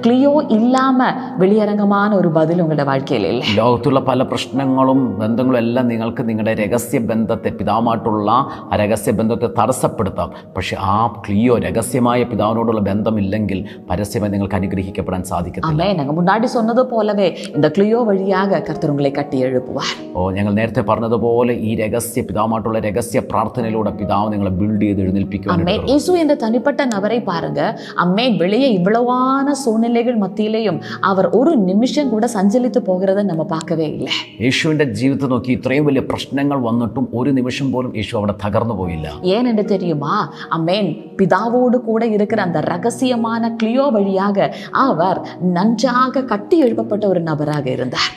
கிளியோ இல்லாம வெளியரங்கமான ഒരു ബദൽ ഉങ്ങളുടെ வாழ்க்கைയിൽ ഇല്ല. ലോകത്തുള്ള പല പ്രശ്നങ്ങളും ബന്ധങ്ങളും എല്ലാം നിങ്ങൾക്ക് നിങ്ങളുടെ രഹസ്യ ബന്ധത്തെ, പിതാവുമായിട്ടുള്ള ആ രഹസ്യ ബന്ധത്തെ തടസ്സപ്പെടുത്താം. പക്ഷെ ആ ക്ലിയോ രഹസ്യമായ പിതാവിനോടുള്ള ബന്ധമില്ലെങ്കിൽ പരസ്യമായി നിങ്ങൾക്ക് അനുഗ്രഹിക്കപ്പെടാൻ സാധിക്കത്തില്ല. ആമേൻ. ഞങ്ങൾ മുன்னாடி சொன்னது போலவே இந்த கிளியோ வழியாக கர்த்தர் உங்களை கட்டி எழுப்புவார். ഞങ്ങൾ നേരത്തെ പറഞ്ഞതുപോലെ ഈ രഹസ്യ പിതാവുമായിട്ടുള്ള രഹസ്യ പ്രാർത്ഥനയിലൂടെ പിതാവ് നിങ്ങളെ ബിൽഡ് ചെയ്ത് എഴുന്നേൽപ്പിക്കുവാൻ. ஆமென். இயேசு என்ற தனிப்பட்ட நபரை பாருங்க. ஆமென். வெளியே இவ்வளவான சூழ்நிலைகள் மத்தியிலேயும் அவர் ஒரு நிமிஷம் கூட சஞ்சலித்து போகிறதை நம்ம பார்க்கவே இல்லை. യേശുവിന്റെ ജീവിതത്തിൽ നോക്കി ഇത്രയും വലിയ പ്രശ്നങ്ങൾ വന്നിട്ടും ഒരു നിമിഷം പോലും യേശു അവിടെ തകർന്നു പോയില്ല. ஏன் என்று தெரியுமா? ஆமென். பிதாவோடு கூட இருக்கிற அந்த ரகசியமான கிளியோ வழியாக அவர் நன்றாக கட்டி எழுப்பப்பட்ட ஒரு நபராக இருந்தார்.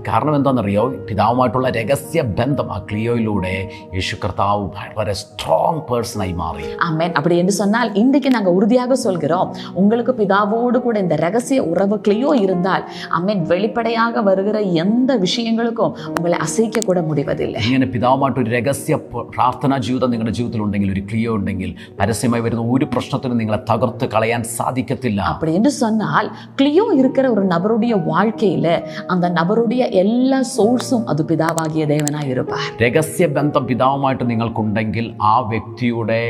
കാരണം എന്താണെന്നറിയോ? പിതാവുമായിട്ടുള്ള രഹസ്യ ബന്ധം ആ ക്ലിയോയിലൂടെ യേശു കർത്താവ് വളരെ സ്ട്രോങ് പേഴ്സണായി മാറി. ஆமென். அப்படி என்று சொன்னால் இன்றைக்கு நாங்கள் உறுதியாக சொல்கிறோம், உங்களுக்கு பிதாவோடு கூட இந்த ரகசிய உறவு கிளியோ இருந்தால் ஆமென், வெளிப்படையாக வருகிற எந்த விஷயங்களுக்கும் உங்களை அசைக்க கூட முடிவதில்லை. ഇങ്ങനെ പിതാവുമായിട്ട് ഒരു രഹസ്യ പ്രാർത്ഥനാ ജീവിതം നിങ്ങളുടെ ജീവിതത്തിൽ ഉണ്ടെങ്കിൽ, ഒരു ക്ലിയോ ഉണ്ടെങ്കിൽ, പരസ്യമായി വരുന്ന ഒരു പ്രശ്നത്തിനും നിങ്ങളെ തകർത്ത് കളയാൻ സാധിക്കത്തില്ല. அப்படி என்று சொன்னால் கிளியோ இருக்கிற ஒரு நபருடைய வாழ்க்கையில அந்த நபருடைய எல்லா சோர்ஸும் அது பிதாவாகிய தேவனாய் இருப்பார். രഹസ്യ ബന്ധം പിതാവുമായിട്ട് നിങ്ങൾക്കുണ്ടെങ്കിൽ ആ വ്യക്തിയുടെ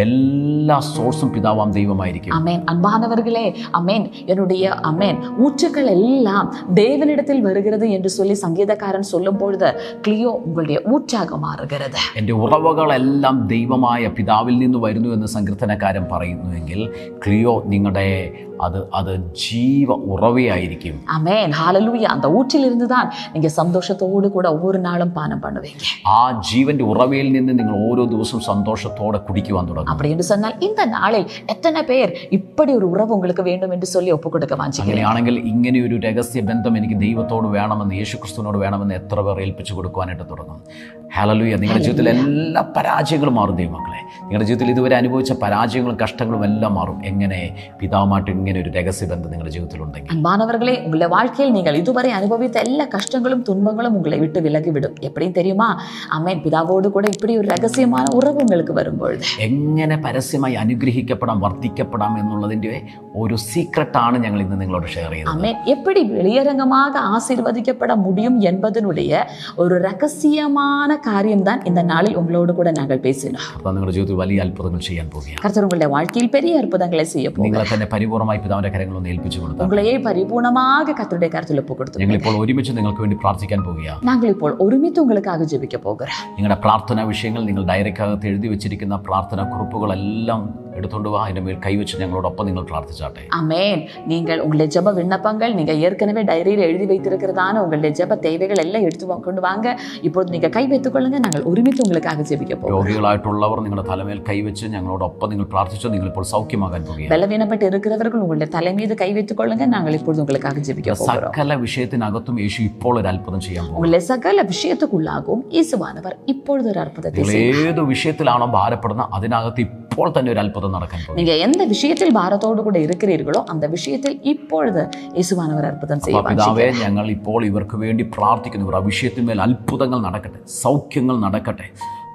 എല്ലാ സോഴ്സും പിതാവാം ദൈവമായിരിക്കും. ஆமென். அன்பானவர்களே, ஆமென், என்னுடைய ஆமென் ஊற்றுக்கள் எல்லாம் தேவனிடத்தில் வருகிறது என்று சொல்லி சங்கீதக்காரன் சொல்லும் பொழுது ക്ലിയോ உங்களுடைய ஊற்றாக മാറുகிறது. എൻ്റെ ഉറവകളെല്ലാം ദൈവമായ പിതാവിൽ നിന്ന് വരുന്നു എന്ന് സങ്കീർത്തനക്കാരൻ പറയുന്നുവെങ്കിൽ ക്ലിയോ നിങ്ങളുടെ അത് ജീവ ഉറവയായിരിക്കും. ஆமென், ஹல்லேலூயா. அந்த ஊற்றிலிருந்து தான் நீங்க சந்தோஷத்தோடு கூட ஒவ்வொரு நாளும் பானம் பண்ணுவீங்க. ആ ജീവന്റെ ഉറവയിൽ നിന്ന് നിങ്ങൾ ഓരോ ദിവസവും സന്തോഷത്തോടെ കുടിക്കുവാൻ തുടങ്ങും. அப்படி என்று சொன்னால் இந்த நாளில் எத்தனை பேர் இப்படி ஒரு உறவு உங்களுக்கு வேண்டும் என்று சொல்லி ஒப்பு கொடுக்க வாஞ்சிக்கிறீங்க? അങ്ങനെയാണെങ്കിൽ ഇങ്ങനെ ഒരു രഹസ്യ ബന്ധം എനിക്ക് ദൈവത്തോട് വേണമെന്ന്, യേശുക്രിസ്തുവിനോട് വേണമെന്ന് എത്ര പേർ ഏൽപ്പിച്ചു കൊടുക്കുവാനായിട്ട് തുടങ്ങും. ഹല്ലേലൂയ. നിങ്ങളുടെ ജീവിതത്തിൽ എല്ലാ പരാജയങ്ങളും മാറും ദൈവമക്കളെ. നിങ്ങളുടെ ജീവിതത്തിൽ ഇതുവരെ അനുഭവിച്ച പരാജയങ്ങളും കഷ്ടങ്ങളും എല്ലാം മാറും. എങ്ങനെ? പിതാവുമായിട്ട് ഇങ്ങനെ ഒരു രഹസ്യ ബന്ധം നിങ്ങളുടെ ജീവിതത്തിൽ ഉണ്ടെങ്കിൽ. அன்பானவர்களே, உங்களுடைய வாழ்க்கையில் நீங்கள் இதுவரை அனுபவித்த எல்லா கஷ்டங்களும் துன்பங்களும் உங்களை விட்டு விலகிவிடும். எப்படின்னு தெரியுமா? ஆமென். பிதாவோடு கூட இப்படி ஒரு ரகசியமான உறவு உங்களுக்கு வரும்பொழுது എങ്ങനെ പരസ്യമായി അനുഗ്രഹിക്കപ്പെടാം, വർദ്ധിക്കപ്പെടാം എന്നുള്ളതിൻ്റെ ഒരു സീക്രട്ടാണ് ഞങ്ങൾ ഇന്ന് നിങ്ങളോട് ഷെയർ ചെയ്യുന്നത്. ஆமென். எப்படி வெளியரங்கமாக ஆசீர்வதிக்கப்பட முடியும் என்பதனுடைய ஒரு ரகசியமான காரியம்தான் இந்த நாளில் உங்களோடு கூட நாங்கள் பேசினோம். അപ്പോൾ നിങ്ങളുടെ ജീവിതത്തിൽ വലിയ അത്ഭുതങ്ങൾ ചെയ്യാൻ പോകുകയാണ്. கர்த்தர் உங்களுடைய வாழ்க்கையில் பெரிய அற்புதங்களை செய்ய போகிறார். നിങ്ങളെ തന്നെ പരിപൂർണമായി പിതാവിന്റെ കരങ്ങളൊന്ന് ഏൽപ്പിച്ചു കൊടുത്തു. உங்களையே பரிபூர்ணமாக கர்த்தருடைய கருத்தில் ஒப்பு கொடுத்து ഞങ്ങളിപ്പോൾ ഒരുമിച്ച് നിങ്ങൾക്ക് വേണ്ടി പ്രാർത്ഥിക്കാൻ പോകുകയാണ്. நாங்கள் ഇപ്പോൾ ഒരുമിച്ച് உங்களுக்காக ஜெபிக்க போகிறோம். നിങ്ങളുടെ പ്രാർത്ഥനാ വിഷയങ്ങൾ, നിങ്ങൾ ഡയറിക്കകത്ത് എഴുതി വെച്ചിരിക്കുന്ന പ്രാർത്ഥനാ കുറിപ്പുകളെല്ലാം എടുത്തുകൊണ്ട് വാ. അതിൻ്റെ മേൽ കൈവച്ച് ഞങ്ങളോടൊപ്പം നിങ്ങൾ പ്രാർത്ഥിച്ചാട്ടെ. ஆமென். நீங்கள் உங்களுடைய ஜெப விண்ணப்பங்கள், நீங்கள் ஏற்கனவே டைரியில் எழுதி வைத்திருக்கிறதான உங்களுடைய ஜெப தேவைகள் எல்லாம் எடுத்து கொண்டு வாங்க. இப்போது நீங்கள் கை வைத்துக் கொள்ளுங்க. நாங்கள் ഒരുമിച്ച് உங்களுக்காக ஜெபிக்க போகிறோம். രോഗികളായിട്ടുള്ളവർ നിങ്ങളുടെ തലമേൽ കൈവച്ച് ഞങ്ങളോടൊപ്പം നിങ്ങൾ പ്രാർത്ഥിച്ചു. നിങ്ങളിപ്പോൾ സൗഖ്യമാകാൻ പോകുകയാണ്. பலவீனப்பட்டு இருக்கிறவர்கள் உங்களுடைய தலை மீது கை வைத்துக் கொள்ளுங்க. நாங்கள் இப்பொழுது உங்களுக்காக ஜெபிக்க போகிறோம். സകല വിഷയത്തിനകത്തും യേശു ഇപ്പോൾ ഒരു അത്ഭുതം ചെയ്യാൻ പോകും. உங்களுடைய சகல விஷயத்துக்குள்ளாகவும் இயேசுவானவர் இப்பொழுது ஒரு அற்புதத்தை செய்வார். ഏത് വിഷയത്തിലാണോ ഭാരപ്പെടുന്ന അതിനകത്ത് ഇപ്പോൾ തന്നെ ഒരു അത്ഭുതം നടക്കാൻ പോകും. நீங்க எந்த விஷயத்தில் பாரத்தோடு கூட இருக்கிறீர்களோ அந்த விஷயத்தில் இப்பொழுது இயேசுவானவர் அற்புதம் செய்வார். പിതാവേ, ഞങ്ങൾ ഇപ്പോൾ ഇവർക്ക് വേണ്ടി പ്രാർത്ഥിക്കുന്നു. ഇവർ ആ വിഷയത്തിന്മേൽ അത്ഭുതങ്ങൾ നടക്കട്ടെ, സൗഖ്യങ്ങൾ നടക്കട്ടെ,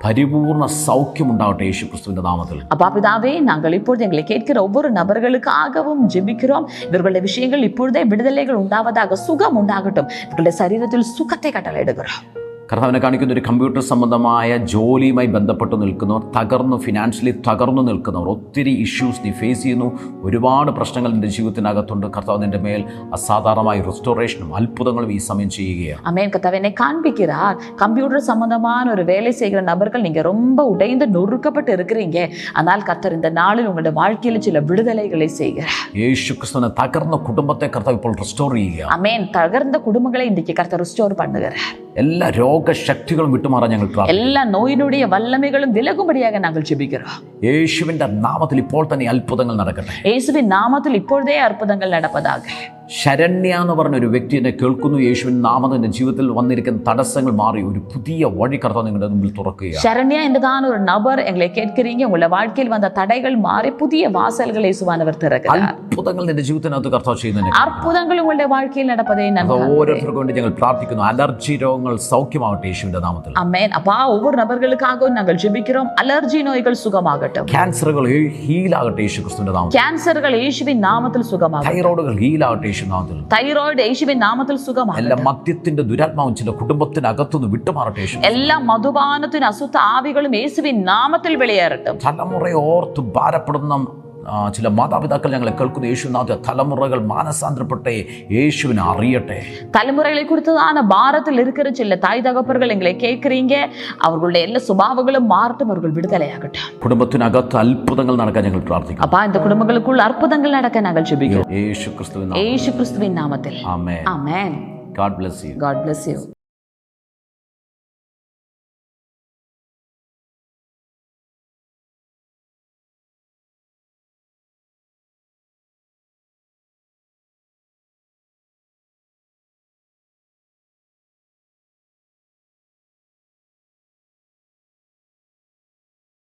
പരിപൂർണ സൗഖ്യമുണ്ടാവട്ടെ യേശു ക്രിസ്തുവിന്റെ നാമത്തിൽ. அப்பா பிதாவே, நாங்கள் இப்பொழுது எங்களை கேட்கிற ஒவ்வொரு நபர்களுக்காகவும் ஜெபிக்கிறோம். இவர்களுடைய விஷயங்கள் இப்பொழுதே விடுதலைகள் உண்டாவதாக, சுகம் உண்டாகட்டும். இவர்களுடைய சரீரத்தில் சுகத்தை கட்டளையிடுகிறோம். കർത്താവിനെ കാണിക്കുന്ന ഒരു കമ്പ്യൂട്ടർ സംബന്ധമായ ജോലിയുമായി ബന്ധപ്പെട്ട് നിൽക്കുന്നവർ, ഫിനാൻഷ്യലി തകർന്നു നിൽക്കുന്നവർ, ഒത്തിരി ഇഷ്യൂസ് നീ ഫേസ് ചെയ്യുന്നു, ഒരുപാട് പ്രശ്നങ്ങൾ നിൻ്റെ ജീവിതത്തിനകത്തുണ്ട്. കർത്താവ് നിൻ്റെ മേൽ അസാധാരണമായ റെസ്റ്റോറേഷനും അത്ഭുതങ്ങളും ഈ സമയം ചെയ്യുകയാണ്. ஆமென். கர்த்தாவே என்னை காண்பிக்கிறார். கம்ப்யூட்டர் சம்பந்தமான ஒரு வேலை செய்கிற நபர்கள் நீங்க ரொம்ப உடைந்து நொறுக்கப்பட்டு இருக்கிறீங்க. ஆனால் கர்த்தர் இந்த நாளில் உங்களுடைய வாழ்க்கையில் சில விடுதலைகளை செய்கிறார். യേശു ക്രിസ്തുവിനെ തകർന്ന കുടുംബത്തെ കർത്താവ് ഇപ്പോൾ റെസ്റ്റോർ ചെയ്യുക. ஆமென். தகர்ந்த குடும்பங்களை இன்றைக்கு கர்த்தர் ரெஸ்டோர் பண்ணுகிறார். എല്ലാ രോഗശക്തികളും വിട്ടുമാറാൻ ഞങ്ങൾ എല്ലാ നോയിനുடைய വല്ലമകളും വിലകുമ്പടിയാക ഞങ്ങൾ ജെപിக்கிறோம். യേശുവിന്റെ നാമത്തിൽ ഇപ്പോൾ തന്നെ അത്ഭുതങ്ങൾ നടക്കട്ടെ. യേശുവിൻ നാമത്തിൽ ഇപ്പോഴേ അത്ഭുതങ്ങൾ നടപ്പதாக. ശരണ്യ എന്ന് പറഞ്ഞ ഒരു വ്യക്തി എന്നെ കേൾക്കുന്നു. യേശുവിൻ നാമത്തിന്റെ ജീവിതത്തിൽ വന്നിരിക്കുന്ന തടസ്സങ്ങൾ മാറി ഒരു പുതിയ വഴി കർത്താവ് നിങ്ങളുടെ മുമ്പിൽ തുറക്കുക. ശരണ്യ എന്നതാണ് ഒരു നബർ എങ്ങളെ കേൾக்கிறீங்க. உங்களுடைய வாழ்க்கையில் வந்த தடைகள் மாறி புதிய வாசல்களை இயேசுவானவர் திறக்கிறார். അത്ഭുതങ്ങൾ നിന്റെ ജീവിതത്തിനകത്ത് കർത്താവ് ചെയ്യുന്നു. അത്ഭുതങ്ങൾ ഉങ്ങളുടെ வாழ்க்கையில் നടപ്പതേ ഞാൻ ഓരോരുത്തർക്കും വേണ്ടി ഞങ്ങൾ പ്രാർത്ഥിക്കുന്നു. അലർജി രോഗങ്ങൾ സൗഖ്യമാവട്ടെ യേശുവിന്റെ നാമത്തിൽ. ആമേൻ. அப்பா ஒவ்வொரு நபர்களுக்காகவும் நாங்கள் ஜெபிக்கிறோம். அலர்ஜி நோய்கள் சுகமாகட்டும். ക്യാൻസറുകൾ ഹീലാകട്ടെ യേശു ക്രിസ്തുവിന്റെ നാമത്തിൽ. ക്യാൻസറുകൾ യേശുവിൻ നാമത്തിൽ സുഖമാകട്ടെ. തൈറോയിഡുകൾ ഹീലാകട്ടെ യേശുവിന്റെ നാമത്തിൽ. തൈറോയിഡ് യേശുവിൻ നാമത്തിൽ സുഖമാകട്ടെ. എല്ലാ മദ്യത്തിന്റെ ദുരാത്മാവും ചില കുടുംബത്തിനകത്തുനിന്ന് വിട്ടുമാറട്ടെ യേശു. എല്ലാ മധുപാനത്തിന് അസുദ്ധ ആവികളും യേശുവിൻ നാമത്തിൽ വെളിയേറട്ടെ. തലമുറയെ ഓർത്ത് ഭാരപ്പെടുന്ന ചില മാതാപിതാക്കൾ ഞങ്ങളെ കേൾക്കുന്ന യേശുവിനാഥ തലമുറകൾ മാനസാന്തരപ്പെട്ടെ യേശുവിനെ അറിയട്ടെ. தலைமுறைகளை குறித்ததான பாரத்தில் இருக்கிற சில தாய் தகப்பர்கள் எங்களை கேட்கிறீங்க. அவர்களுடைய எல்லா சுபாவங்களும் மாறட்டும். அவர்கள் விடுதலையாகட்டும். കുടുംബത്തിനകത്ത് അത്ഭുതങ്ങൾ നടക്കാൻ ഞങ്ങൾ പ്രാർത്ഥിക്കുന്നു. அப்பா இந்த குடும்பங்களுக்குள் அற்புதங்கள் நடக்க நாங்கள் ஜெபிக்கிறோம். യേശു ക്രിസ്തുവിൻ യേശു ക്രിസ്തുവിൻ നാമത്തിൽ. ആമേൻ. ആമേൻ. God bless you. God bless you.